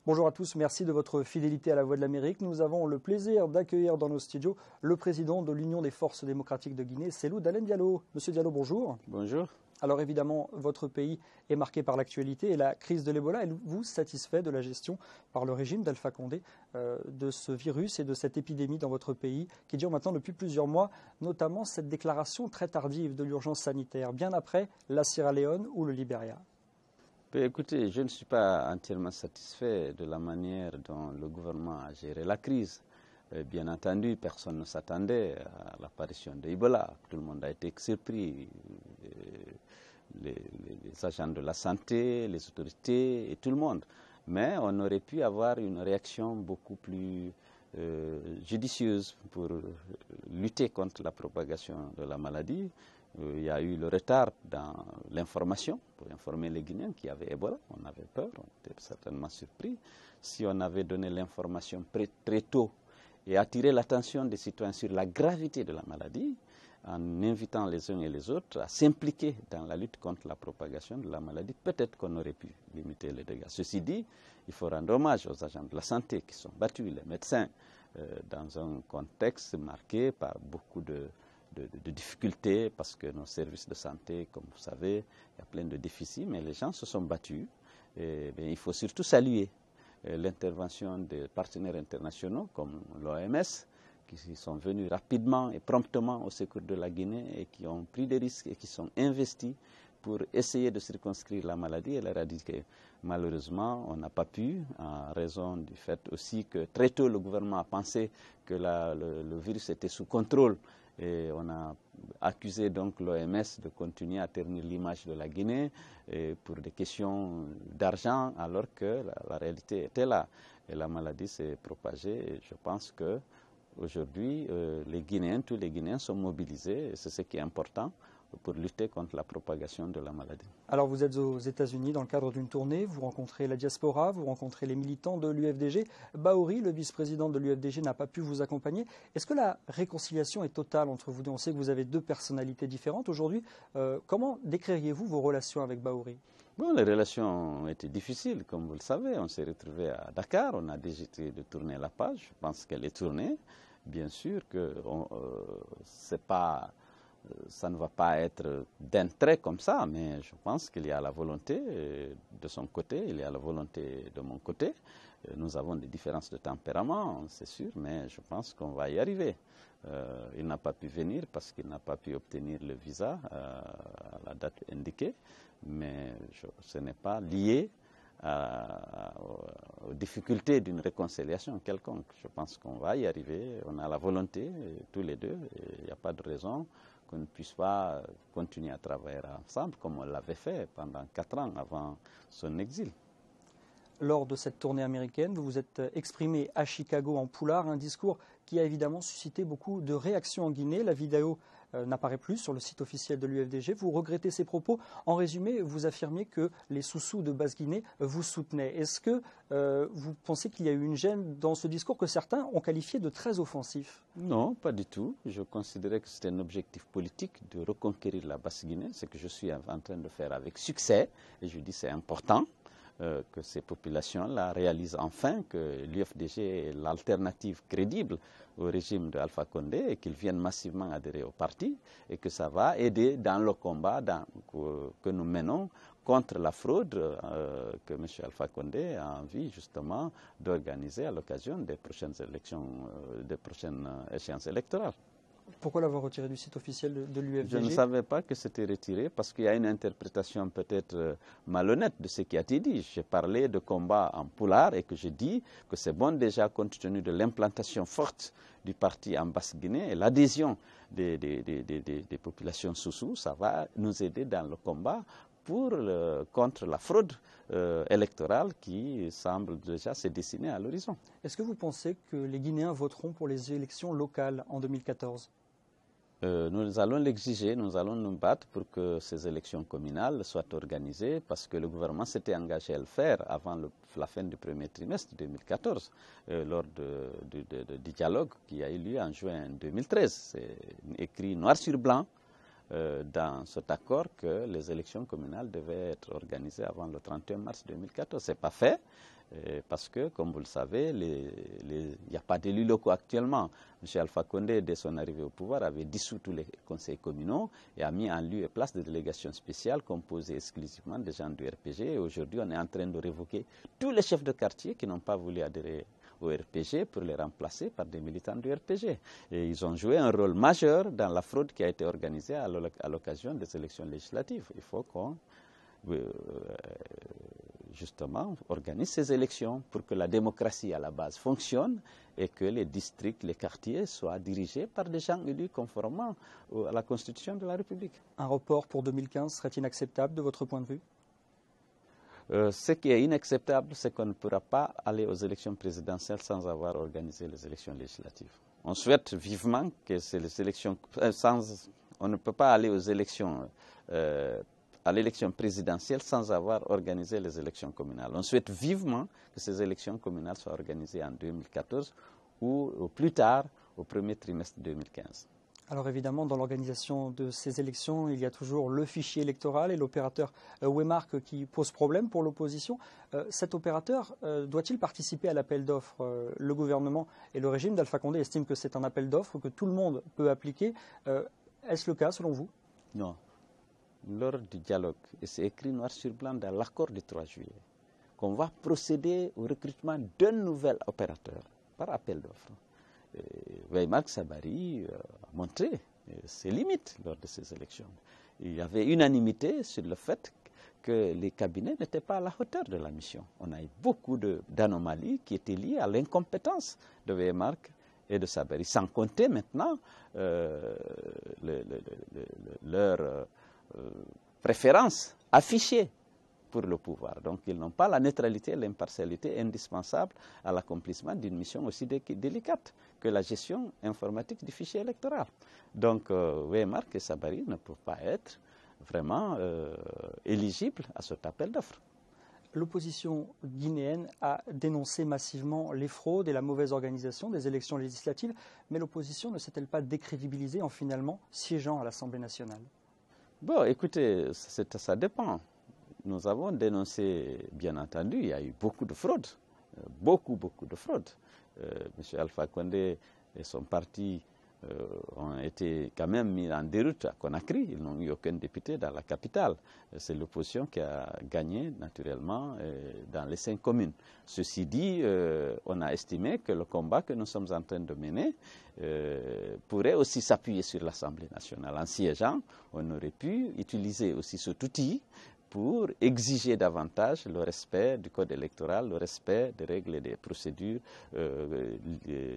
Bonjour à tous, merci de votre fidélité à la Voix de l'Amérique. Nous avons le plaisir d'accueillir dans nos studios le président de l'Union des forces démocratiques de Guinée, Cellou Dalein Diallo. Monsieur Diallo, bonjour. Bonjour. Alors évidemment, votre pays est marqué par l'actualité et la crise de l'Ebola. Êtes-vous satisfait de la gestion par le régime d'Alpha Condé de ce virus et de cette épidémie dans votre pays qui dure maintenant depuis plusieurs mois, notamment cette déclaration très tardive de l'urgence sanitaire, bien après la Sierra Leone ou le Libéria? Écoutez, je ne suis pas entièrement satisfait de la manière dont le gouvernement a géré la crise. Bien entendu, personne ne s'attendait à l'apparition de Ebola. Tout le monde a été surpris. Les agents de la santé, les autorités et tout le monde. Mais on aurait pu avoir une réaction beaucoup plus judicieuse pour lutter contre la propagation de la maladie. Il y a eu le retard dans l'information pour informer les Guinéens qu'il y avait Ebola. On avait peur, on était certainement surpris. Si on avait donné l'information très tôt et attiré l'attention des citoyens sur la gravité de la maladie, en invitant les uns et les autres à s'impliquer dans la lutte contre la propagation de la maladie, peut-être qu'on aurait pu limiter les dégâts. Ceci dit, il faut rendre hommage aux agents de la santé qui sont battus, les médecins, dans un contexte marqué par beaucoup de difficultés, parce que nos services de santé, comme vous savez, il y a plein de déficits, mais les gens se sont battus. Et il faut surtout saluer l'intervention des partenaires internationaux comme l'OMS, qui sont venus rapidement et promptement au secours de la Guinée et qui ont pris des risques et qui sont investis pour essayer de circonscrire la maladie et l'éradiquer. Malheureusement, on n'a pas pu, en raison du fait aussi que très tôt le gouvernement a pensé que le virus était sous contrôle. Et on a accusé donc l'OMS de continuer à ternir l'image de la Guinée pour des questions d'argent, alors que la réalité était là. Et la maladie s'est propagée. Et je pense que aujourd'hui, tous les Guinéens sont mobilisés, et c'est ce qui est important pour lutter contre la propagation de la maladie. Alors vous êtes aux États-Unis dans le cadre d'une tournée, vous rencontrez la diaspora, vous rencontrez les militants de l'UFDG. Bahouri, le vice-président de l'UFDG, n'a pas pu vous accompagner. Est-ce que la réconciliation est totale entre vous deux? On sait que vous avez deux personnalités différentes aujourd'hui. Comment décririez-vous vos relations avec Bahouri? Bon, les relations ont été difficiles, comme vous le savez. On s'est retrouvés à Dakar, on a décidé de tourner la page. Je pense qu'elle est tournée. Bien sûr que ça ne va pas être d'un trait comme ça, mais je pense qu'il y a la volonté de son côté, il y a la volonté de mon côté. Nous avons des différences de tempérament, c'est sûr, mais je pense qu'on va y arriver. Il n'a pas pu venir parce qu'il n'a pas pu obtenir le visa à la date indiquée, mais ce n'est pas lié aux difficultés d'une réconciliation quelconque. Je pense qu'on va y arriver, on a la volonté, tous les deux, il n'y a pas de raison qu'on ne puisse pas continuer à travailler ensemble comme on l'avait fait pendant 4 ans avant son exil. Lors de cette tournée américaine, vous vous êtes exprimé à Chicago en poulard, un discours qui a évidemment suscité beaucoup de réactions en Guinée. La vidéo n'apparaît plus sur le site officiel de l'UFDG. Vous regrettez ces propos. En résumé, vous affirmez que les Soussous de Basse-Guinée vous soutenaient. Est-ce que vous pensez qu'il y a eu une gêne dans ce discours que certains ont qualifié de très offensif? Non, pas du tout. Je considérais que c'était un objectif politique de reconquérir la Basse-Guinée, ce que je suis en train de faire avec succès. Et je dis c'est important que ces populations-là réalisent enfin que l'UFDG est l'alternative crédible au régime de Alpha Condé et qu'ils viennent massivement adhérer au parti et que ça va aider dans le combat que nous menons contre la fraude que M. Alpha Condé a envie justement d'organiser à l'occasion des prochaines élections, des prochaines échéances électorales. Pourquoi l'avoir retiré du site officiel de l'UFDG? Je ne savais pas que c'était retiré parce qu'il y a une interprétation peut-être malhonnête de ce qui a été dit. J'ai parlé de combat en poulard et que j'ai dit que c'est bon déjà compte tenu de l'implantation forte du parti en Basse-Guinée et l'adhésion des populations Soussous, ça va nous aider dans le combat contre la fraude électorale qui semble déjà se dessiner à l'horizon. Est-ce que vous pensez que les Guinéens voteront pour les élections locales en 2014? Nous allons l'exiger, nous allons nous battre pour que ces élections communales soient organisées parce que le gouvernement s'était engagé à le faire avant la fin du premier trimestre 2014 lors du dialogue qui a eu lieu en juin 2013. C'est écrit noir sur blanc dans cet accord que les élections communales devaient être organisées avant le 31 mars 2014. Ce n'est pas fait. Parce que, comme vous le savez, il n'y a pas d'élus locaux actuellement. M. Alpha Condé, dès son arrivée au pouvoir, avait dissous tous les conseils communaux et a mis en lieu et place des délégations spéciales composées exclusivement de gens du RPG. Et aujourd'hui, on est en train de révoquer tous les chefs de quartier qui n'ont pas voulu adhérer au RPG pour les remplacer par des militants du RPG. Et ils ont joué un rôle majeur dans la fraude qui a été organisée à l'occasion des élections législatives. Il faut qu'on justement organise ces élections pour que la démocratie à la base fonctionne et que les districts, les quartiers soient dirigés par des gens élus conformément à la Constitution de la République. Un report pour 2015 serait inacceptable de votre point de vue? Ce qui est inacceptable, c'est qu'on ne pourra pas aller aux élections présidentielles sans avoir organisé les élections législatives. On souhaite vivement que les élections, on ne peut pas aller aux élections à l'élection présidentielle sans avoir organisé les élections communales. On souhaite vivement que ces élections communales soient organisées en 2014 ou au plus tard au premier trimestre 2015. Alors évidemment, dans l'organisation de ces élections, il y a toujours le fichier électoral et l'opérateur Wemark qui pose problème pour l'opposition. Cet opérateur doit-il participer à l'appel d'offres? Le gouvernement et le régime d'Alpha Condé estiment que c'est un appel d'offres que tout le monde peut appliquer. Est-ce le cas selon vous? Non. Lors du dialogue, et c'est écrit noir sur blanc dans l'accord du 3 juillet, qu'on va procéder au recrutement d'un nouvel opérateur par appel d'offres. Wemark Sabari a montré ses limites lors de ces élections. Il y avait unanimité sur le fait que les cabinets n'étaient pas à la hauteur de la mission. On a eu beaucoup d'anomalies qui étaient liées à l'incompétence de Wemark et de Sabari, sans compter maintenant leur préférences affichées pour le pouvoir. Donc ils n'ont pas la neutralité et l'impartialité indispensables à l'accomplissement d'une mission aussi délicate que la gestion informatique du fichier électoral. Donc Wemark et Sabari ne peuvent pas être vraiment éligibles à cet appel d'offres. L'opposition guinéenne a dénoncé massivement les fraudes et la mauvaise organisation des élections législatives, mais l'opposition ne s'est-elle pas décrédibilisée en finalement siégeant à l'Assemblée nationale? Bon, écoutez, ça dépend. Nous avons dénoncé, bien entendu, il y a eu beaucoup de fraudes, beaucoup de fraudes. M. Alpha Condé et son parti ont été quand même mis en déroute à Conakry. Ils n'ont eu aucun député dans la capitale. C'est l'opposition qui a gagné, naturellement, dans les 5 communes. Ceci dit, on a estimé que le combat que nous sommes en train de mener pourrait aussi s'appuyer sur l'Assemblée nationale. En siégeant, on aurait pu utiliser aussi cet outil pour exiger davantage le respect du code électoral, le respect des règles et des procédures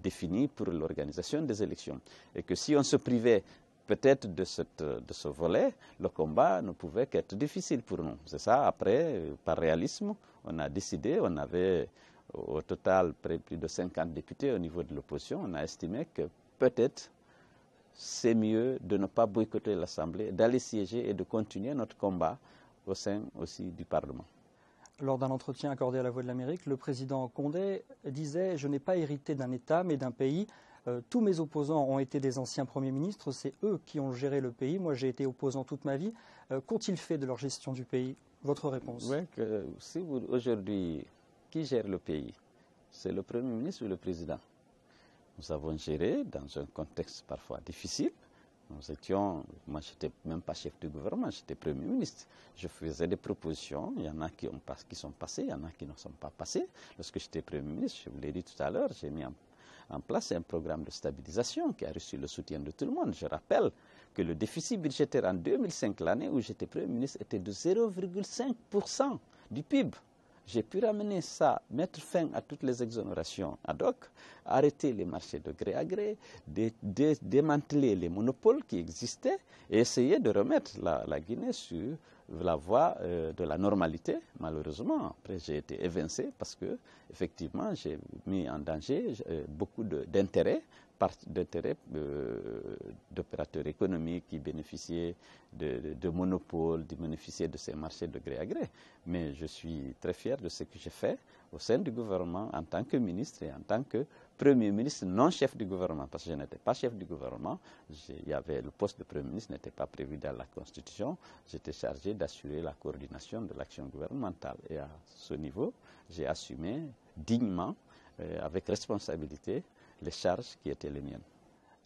définies pour l'organisation des élections. Et que si on se privait peut-être de ce volet, le combat ne pouvait qu'être difficile pour nous. C'est ça, après, par réalisme, on a décidé, on avait au total plus de 50 députés au niveau de l'opposition, on a estimé que peut-être c'est mieux de ne pas boycotter l'Assemblée, d'aller siéger et de continuer notre combat au sein aussi du Parlement. Lors d'un entretien accordé à La Voix de l'Amérique, le président Condé disait « Je n'ai pas hérité d'un État, mais d'un pays. Tous mes opposants ont été des anciens premiers ministres. C'est eux qui ont géré le pays. Moi, j'ai été opposant toute ma vie. Qu'ont-ils fait de leur gestion du pays ?» Votre réponse? Oui, si aujourd'hui, qui gère le pays? C'est le Premier ministre ou le Président? Nous avons géré dans un contexte parfois difficile. Moi je n'étais même pas chef du gouvernement, j'étais Premier ministre. Je faisais des propositions, il y en a qui sont passées, il y en a qui ne sont pas passées. Lorsque j'étais Premier ministre, je vous l'ai dit tout à l'heure, j'ai mis en place un programme de stabilisation qui a reçu le soutien de tout le monde. Je rappelle que le déficit budgétaire en 2005, l'année où j'étais Premier ministre, était de 0,5% du PIB. J'ai pu ramener ça, mettre fin à toutes les exonérations ad hoc, arrêter les marchés de gré à gré, démanteler les monopoles qui existaient et essayer de remettre la Guinée sur la voie de la normalité. Malheureusement, après j'ai été évincé parce que effectivement j'ai mis en danger beaucoup d'intérêts d'intérêts d'opérateurs économiques qui bénéficiaient de monopoles, qui bénéficiaient de ces marchés de gré à gré. Mais je suis très fier de ce que j'ai fait au sein du gouvernement en tant que ministre et en tant que Premier ministre, non chef du gouvernement, parce que je n'étais pas chef du gouvernement. Le poste de Premier ministre n'était pas prévu dans la Constitution. J'étais chargé d'assurer la coordination de l'action gouvernementale. Et à ce niveau, j'ai assumé dignement, avec responsabilité, les charges qui étaient les miennes.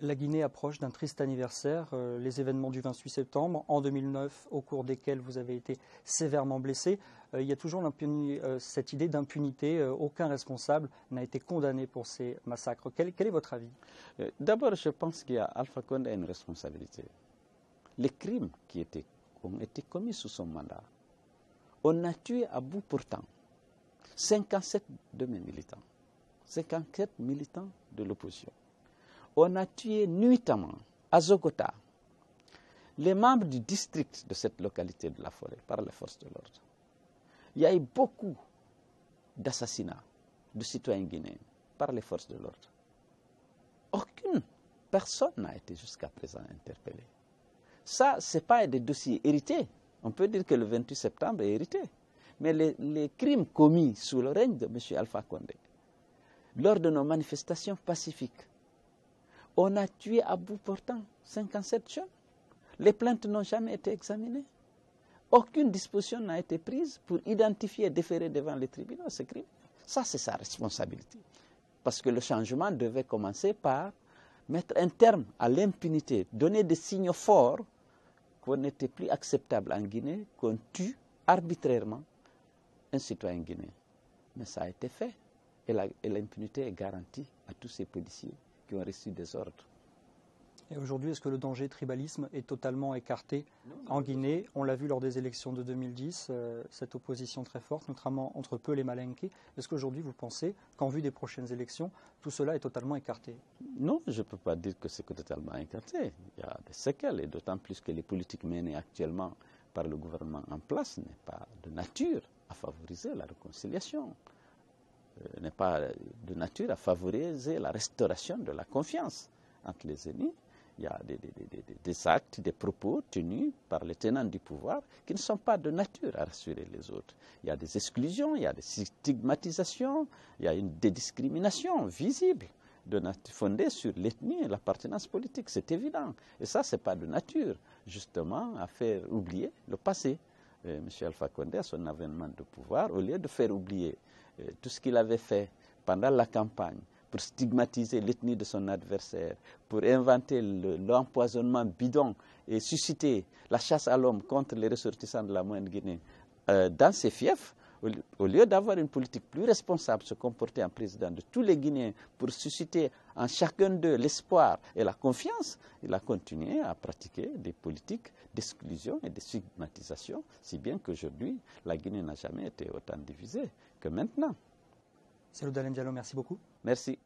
La Guinée approche d'un triste anniversaire, les événements du 28 septembre, en 2009, au cours desquels vous avez été sévèrement blessé. Il y a toujours cette idée d'impunité. Aucun responsable n'a été condamné pour ces massacres. Quel est votre avis? D'abord, je pense qu'il y a Alpha Condé a une responsabilité. Les crimes qui ont été commis sous son mandat, on a tué à bout portant 57 de mes militants, 54 militants de l'opposition. On a tué nuitamment à Zogota les membres du district de cette localité de la forêt par les forces de l'ordre. Il y a eu beaucoup d'assassinats de citoyens guinéens par les forces de l'ordre. Aucune personne n'a été jusqu'à présent interpellée. Ça, ce n'est pas des dossiers hérités. On peut dire que le 28 septembre est hérité. Mais les crimes commis sous le règne de M. Alpha Condé, lors de nos manifestations pacifiques, on a tué à bout portant 57 jeunes. Les plaintes n'ont jamais été examinées. Aucune disposition n'a été prise pour identifier et déférer devant les tribunaux ces crimes. Ça, c'est sa responsabilité. Parce que le changement devait commencer par mettre un terme à l'impunité, donner des signaux forts qu'on n'était plus acceptable en Guinée, qu'on tue arbitrairement un citoyen guinéen. Mais ça a été fait. Et l'impunité est garantie à tous ces policiers qui ont reçu des ordres. Et aujourd'hui, est-ce que le danger tribalisme est totalement écarté en Guinée? On l'a vu lors des élections de 2010, cette opposition très forte, notamment entre Peul et Malinké. Est-ce qu'aujourd'hui, vous pensez qu'en vue des prochaines élections, tout cela est totalement écarté? Non, je ne peux pas dire que c'est totalement écarté. Il y a des séquelles, et d'autant plus que les politiques menées actuellement par le gouvernement en place n'est pas de nature à favoriser la réconciliation, n'est pas de nature à favoriser la restauration de la confiance entre les ennemis. Il y a des actes, des propos tenus par les tenants du pouvoir qui ne sont pas de nature à rassurer les autres. Il y a des exclusions, il y a des stigmatisations, il y a des discriminations visibles fondées sur l'ethnie et l'appartenance politique. C'est évident. Et ça, ce n'est pas de nature, justement, à faire oublier le passé. M. Alpha Condé, à son avènement de pouvoir, au lieu de faire oublier tout ce qu'il avait fait pendant la campagne, pour stigmatiser l'ethnie de son adversaire, pour inventer l'empoisonnement bidon et susciter la chasse à l'homme contre les ressortissants de la Moyenne-Guinée dans ses fiefs, au lieu d'avoir une politique plus responsable, se comporter en président de tous les Guinéens pour susciter en chacun d'eux l'espoir et la confiance, il a continué à pratiquer des politiques d'exclusion et de stigmatisation, si bien qu'aujourd'hui, la Guinée n'a jamais été autant divisée que maintenant. Cellou Dalein Diallo, merci beaucoup. Merci.